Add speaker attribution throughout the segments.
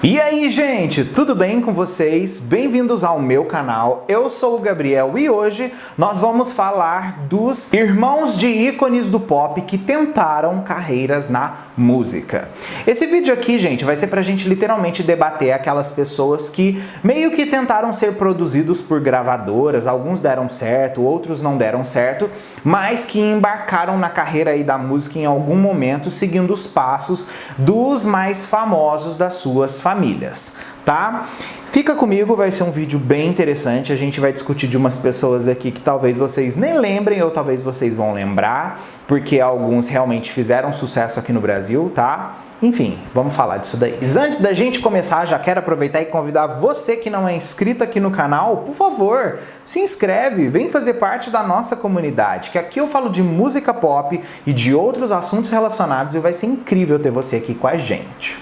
Speaker 1: E aí, gente, tudo bem com vocês? Bem-vindos ao meu canal. Eu sou o Gabriel e hoje nós vamos falar dos irmãos de ícones do pop que tentaram carreiras na música. Esse vídeo aqui, gente, vai ser pra gente literalmente debater aquelas pessoas que meio que tentaram ser produzidos por gravadoras, alguns deram certo, outros não deram certo, mas que embarcaram na carreira aí da música em algum momento, seguindo os passos dos mais famosos das suas famílias, tá? Fica comigo, vai ser um vídeo bem interessante, a gente vai discutir de umas pessoas aqui que talvez vocês nem lembrem ou talvez vocês vão lembrar, porque alguns realmente fizeram sucesso aqui no Brasil, tá? Enfim, vamos falar disso daí. Mas antes da gente começar, já quero aproveitar e convidar você que não é inscrito aqui no canal, por favor, se inscreve, vem fazer parte da nossa comunidade, que aqui eu falo de música pop e de outros assuntos relacionados e vai ser incrível ter você aqui com a gente.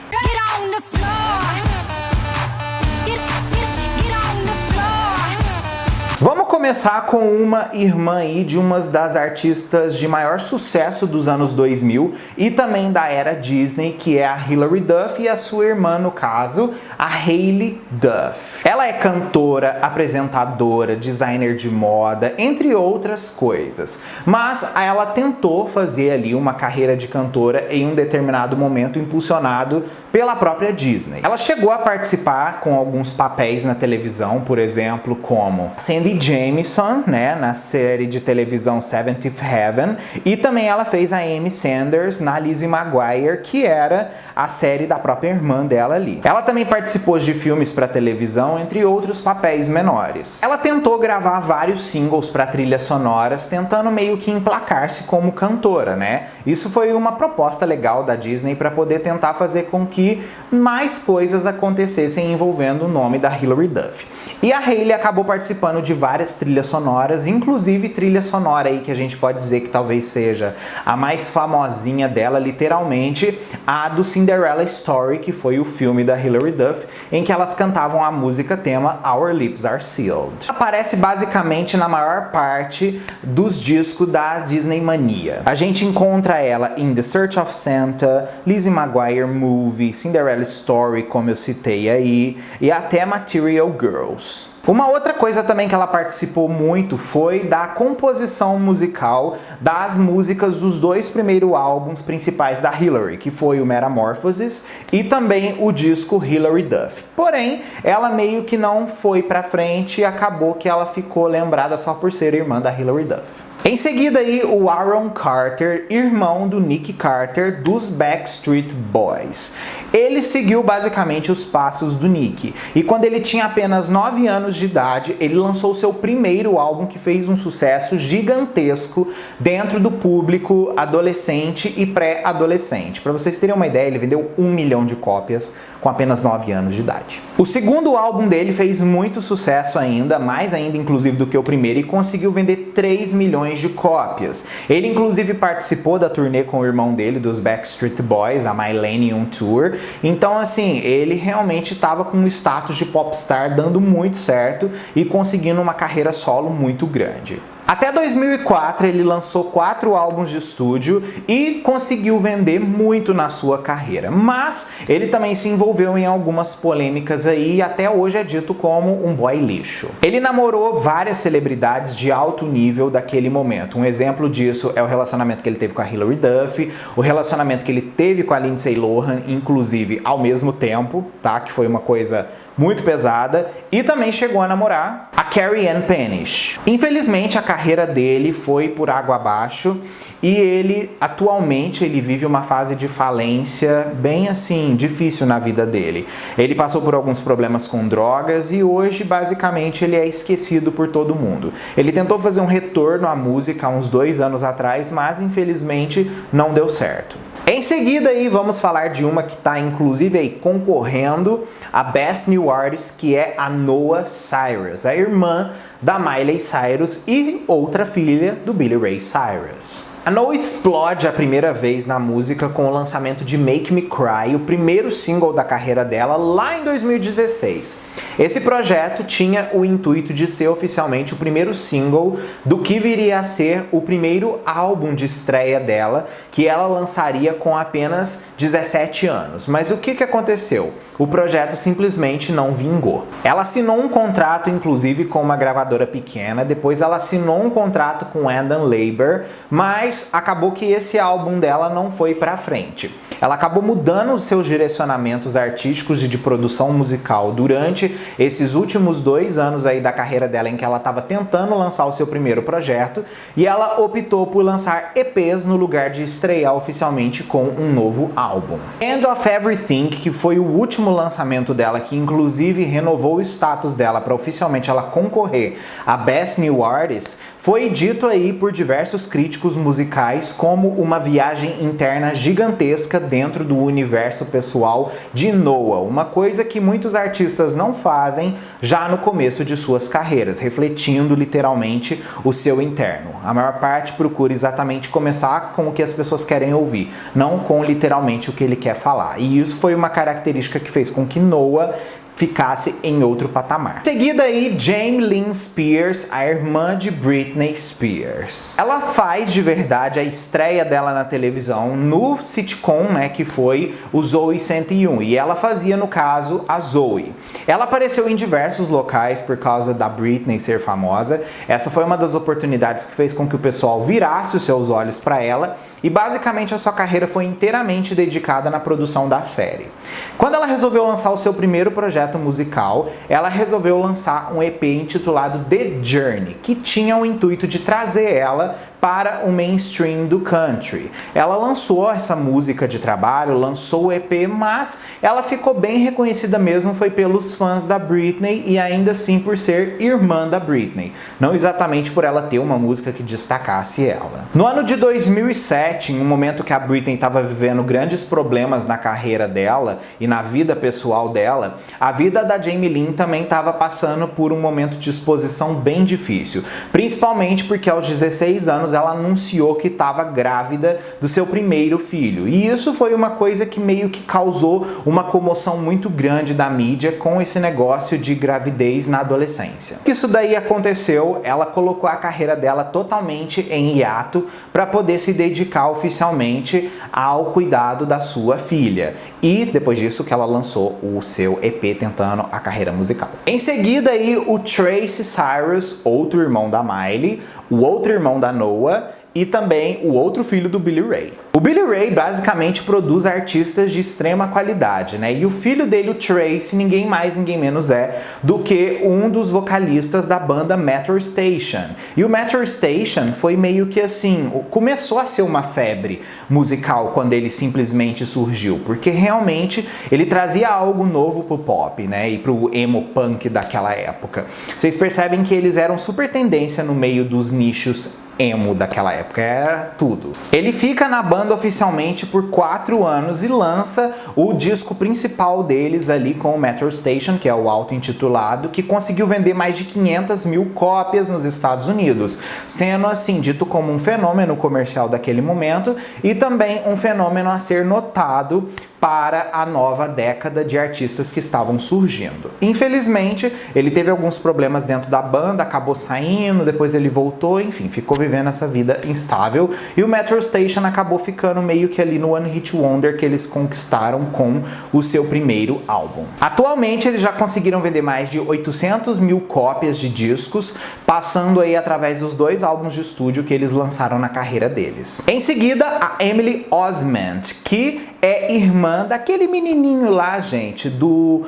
Speaker 1: Vamos começar com uma irmã aí de uma das artistas de maior sucesso dos anos 2000 e também da era Disney, que é a Hilary Duff, e a sua irmã, no caso, a Hailey Duff. Ela é cantora, apresentadora, designer de moda, entre outras coisas. Mas ela tentou fazer ali uma carreira de cantora em um determinado momento, impulsionado pela própria Disney. Ela chegou a participar com alguns papéis na televisão, por exemplo, como Sandy Jameson, né, na série de televisão Seventh Heaven, e também ela fez a Amy Sanders na Lizzie McGuire, que era a série da própria irmã dela ali. Ela também participou de filmes para televisão, entre outros papéis menores. Ela tentou gravar vários singles para trilhas sonoras, tentando meio que emplacar-se como cantora, né? Isso foi uma proposta legal da Disney para poder tentar fazer com que mais coisas acontecessem envolvendo o nome da Hilary Duff. E a Hailey acabou participando de várias trilhas sonoras, inclusive trilha sonora aí que a gente pode dizer que talvez seja a mais famosinha dela, literalmente, a do Cinderella Story, que foi o filme da Hilary Duff, em que elas cantavam a música tema Our Lips Are Sealed. Aparece basicamente na maior parte dos discos da Disney Mania. A gente encontra ela em The Search of Santa, Lizzie McGuire Movie, Cinderella Story, como eu citei aí, e até Material Girls. Uma outra coisa também que ela participou muito foi da composição musical das músicas dos dois primeiros álbuns principais da Hilary, que foi o Metamorphosis e também o disco Hilary Duff. Porém, ela meio que não foi pra frente e acabou que ela ficou lembrada só por ser irmã da Hilary Duff. Em seguida aí, o Aaron Carter, irmão do Nick Carter, dos Backstreet Boys. Ele seguiu basicamente os passos do Nick, e quando ele tinha apenas 9 anos de idade, ele lançou seu primeiro álbum que fez um sucesso gigantesco dentro do público adolescente e pré-adolescente. Para vocês terem uma ideia, ele vendeu 1 milhão de cópias com apenas 9 anos de idade. O segundo álbum dele fez muito sucesso ainda, mais ainda inclusive do que o primeiro, e conseguiu vender 3 milhões de cópias. Ele inclusive participou da turnê com o irmão dele, dos Backstreet Boys, a Millennium Tour. Então assim, ele realmente estava com um status de popstar dando muito certo e conseguindo uma carreira solo muito grande. Até 2004 ele lançou 4 álbuns de estúdio e conseguiu vender muito na sua carreira, mas ele também se envolveu em algumas polêmicas aí e até hoje é dito como um boy lixo. Ele namorou várias celebridades de alto nível daquele momento. Um exemplo disso é o relacionamento que ele teve com a Hilary Duff, o relacionamento que ele teve com a Lindsay Lohan, inclusive ao mesmo tempo, tá? Que foi uma coisa muito pesada, e também chegou a namorar a Carrie Ann Pennish. Infelizmente a carreira dele foi por água abaixo e ele atualmente vive uma fase de falência bem assim difícil na vida dele. Ele passou por alguns problemas com drogas e hoje basicamente ele é esquecido por todo mundo. Ele tentou fazer um retorno à música há uns 2 anos atrás, mas infelizmente não deu certo. Em seguida aí vamos falar de uma que está inclusive aí concorrendo a Best New Artist, que é a Noah Cyrus, a irmã da Miley Cyrus e outra filha do Billy Ray Cyrus. A Noah explode a primeira vez na música com o lançamento de Make Me Cry, o primeiro single da carreira dela, lá em 2016. Esse projeto tinha o intuito de ser oficialmente o primeiro single do que viria a ser o primeiro álbum de estreia dela, que ela lançaria com apenas 17 anos. Mas o que aconteceu? O projeto simplesmente não vingou. Ela assinou um contrato, inclusive, com uma gravadora pequena, depois ela assinou um contrato com Adam Labor, mas acabou que esse álbum dela não foi pra frente. Ela acabou mudando os seus direcionamentos artísticos e de produção musical durante esses últimos 2 anos aí da carreira dela, em que ela estava tentando lançar o seu primeiro projeto, e ela optou por lançar EPs no lugar de estrear oficialmente com um novo álbum. End of Everything, que foi o último lançamento dela, que inclusive renovou o status dela para oficialmente ela concorrer a Best New Artist, foi dito aí por diversos críticos musicais como uma viagem interna gigantesca dentro do universo pessoal de Noah, uma coisa que muitos artistas não fazem já no começo de suas carreiras, refletindo literalmente o seu interno. A maior parte procura exatamente começar com o que as pessoas querem ouvir, não com literalmente o que ele quer falar. E isso foi uma característica que fez com que Noah ficasse em outro patamar. Em seguida aí, Jamie Lynn Spears, a irmã de Britney Spears. Ela faz de verdade a estreia dela na televisão no sitcom, né, que foi o Zoey 101, e ela fazia, no caso, a Zoey. Ela apareceu em diversos locais por causa da Britney ser famosa. Essa foi uma das oportunidades que fez com que o pessoal virasse os seus olhos para ela, e basicamente a sua carreira foi inteiramente dedicada na produção da série. Quando ela resolveu lançar o seu primeiro projeto musical, ela resolveu lançar um EP intitulado The Journey, que tinha o intuito de trazer ela para o mainstream do country. Ela lançou essa música de trabalho, lançou o EP, mas ela ficou bem reconhecida mesmo foi pelos fãs da Britney e ainda assim por ser irmã da Britney, não exatamente por ela ter uma música que destacasse ela. No ano de 2007, em um momento que a Britney estava vivendo grandes problemas na carreira dela e na vida pessoal dela, a vida da Jamie Lynn também estava passando por um momento de exposição bem difícil, principalmente porque aos 16 anos ela anunciou que estava grávida do seu primeiro filho. E isso foi uma coisa que meio que causou uma comoção muito grande da mídia com esse negócio de gravidez na adolescência. Isso daí aconteceu, ela colocou a carreira dela totalmente em hiato para poder se dedicar oficialmente ao cuidado da sua filha. E depois disso que ela lançou o seu EP tentando a carreira musical. Em seguida aí o Tracy Cyrus, outro irmão da Miley, o outro irmão da Noah e também o outro filho do Billy Ray. O Billy Ray basicamente produz artistas de extrema qualidade, né? E o filho dele, o Tracy, ninguém mais, ninguém menos é do que um dos vocalistas da banda Metro Station. E o Metro Station foi meio que assim, começou a ser uma febre musical quando ele simplesmente surgiu, porque realmente ele trazia algo novo pro pop, né? E pro emo punk daquela época. Vocês percebem que eles eram super tendência no meio dos nichos emo daquela época, era tudo. Ele fica na banda oficialmente por 4 anos e lança o disco principal deles ali com o Metro Station, que é o auto-intitulado, que conseguiu vender mais de 500 mil cópias nos Estados Unidos, sendo assim dito como um fenômeno comercial daquele momento e também um fenômeno a ser notado para a nova década de artistas que estavam surgindo. Infelizmente, ele teve alguns problemas dentro da banda, acabou saindo, depois ele voltou, enfim, ficou vivendo essa vida instável, e o Metro Station acabou ficando meio que ali no One Hit Wonder que eles conquistaram com o seu primeiro álbum. Atualmente, eles já conseguiram vender mais de 800 mil cópias de discos, passando aí através dos 2 álbuns de estúdio que eles lançaram na carreira deles. Em seguida, a Emily Osment, que é irmã daquele menininho lá, gente, do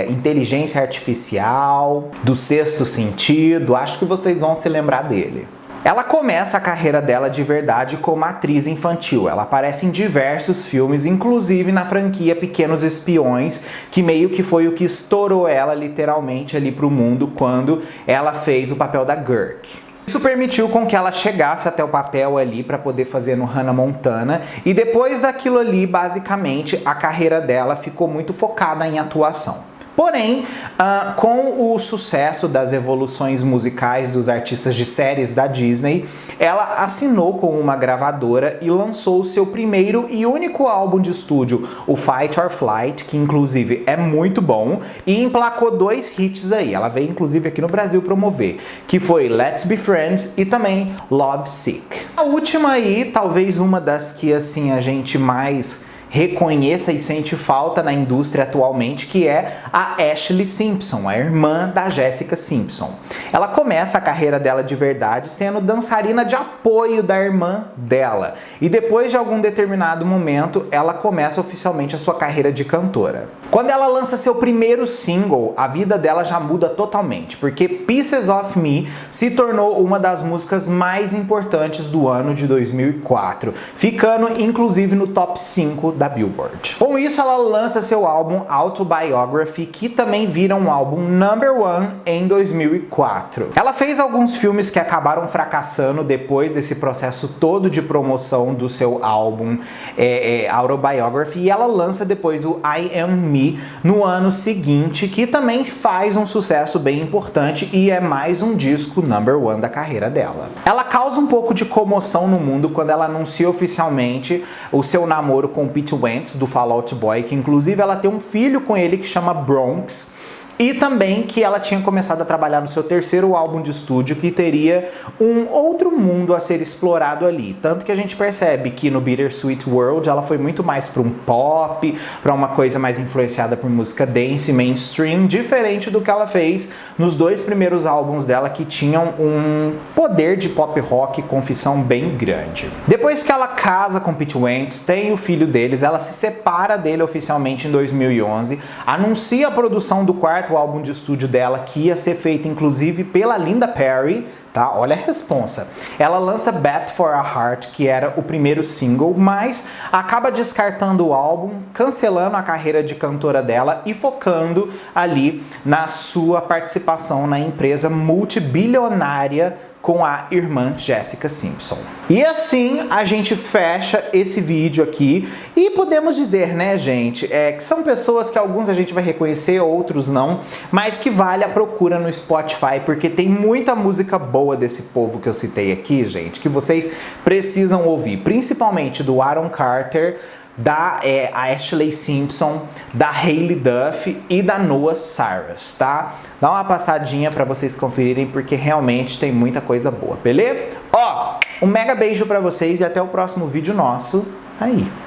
Speaker 1: Inteligência Artificial, do Sexto Sentido, acho que vocês vão se lembrar dele. Ela começa a carreira dela de verdade como atriz infantil. Ela aparece em diversos filmes, inclusive na franquia Pequenos Espiões, que meio que foi o que estourou ela literalmente ali pro mundo quando ela fez o papel da Girk. Isso permitiu com que ela chegasse até o papel ali para poder fazer no Hannah Montana, e depois daquilo ali, basicamente, a carreira dela ficou muito focada em atuação. Porém, com o sucesso das evoluções musicais dos artistas de séries da Disney, ela assinou com uma gravadora e lançou o seu primeiro e único álbum de estúdio, o Fight or Flight, que inclusive é muito bom, e emplacou 2 hits aí. Ela veio inclusive aqui no Brasil promover, que foi Let's Be Friends e também Love Sick. A última aí, talvez uma das que assim a gente mais reconheça e sente falta na indústria atualmente, que é a Ashlee Simpson, a irmã da Jessica Simpson. Ela começa a carreira dela de verdade sendo dançarina de apoio da irmã dela, e depois de algum determinado momento ela começa oficialmente a sua carreira de cantora. Quando ela lança seu primeiro single, a vida dela já muda totalmente, porque Pieces of Me se tornou uma das músicas mais importantes do ano de 2004, ficando inclusive no top 5 da Billboard. Com isso, ela lança seu álbum Autobiography, que também vira um álbum #1 em 2004. Ela fez alguns filmes que acabaram fracassando depois desse processo todo de promoção do seu álbum Autobiography, e ela lança depois o I Am Me no ano seguinte, que também faz um sucesso bem importante e é mais um disco #1 da carreira dela. Ela causa um pouco de comoção no mundo quando ela anuncia oficialmente o seu namoro com Pete Wentz, do Fall Out Boy, que inclusive ela tem um filho com ele que chama Bronx, e também que ela tinha começado a trabalhar no seu terceiro álbum de estúdio, que teria um outro mundo a ser explorado ali. Tanto que a gente percebe que no Bittersweet World ela foi muito mais para um pop, para uma coisa mais influenciada por música dance, mainstream, diferente do que ela fez nos 2 primeiros álbuns dela, que tinham um poder de pop rock com confissão bem grande. Depois que ela casa com Pete Wentz, tem o filho deles, ela se separa dele oficialmente em 2011, anuncia a produção do quarto álbum de estúdio dela, que ia ser feito inclusive pela Linda Perry, tá? Olha a responsa. Ela lança Bat for a Heart, que era o primeiro single, mas acaba descartando o álbum, cancelando a carreira de cantora dela e focando ali na sua participação na empresa multibilionária com a irmã Jessica Simpson. E assim a gente fecha esse vídeo aqui, e podemos dizer, né, gente, que são pessoas que alguns a gente vai reconhecer, outros não, mas que vale a procura no Spotify, porque tem muita música boa desse povo que eu citei aqui, gente, que vocês precisam ouvir, principalmente do Aaron Carter, da Ashlee Simpson, da Hailey Duff e da Noah Cyrus, tá? Dá uma passadinha pra vocês conferirem, porque realmente tem muita coisa boa, beleza? Ó, um mega beijo pra vocês e até o próximo vídeo nosso aí.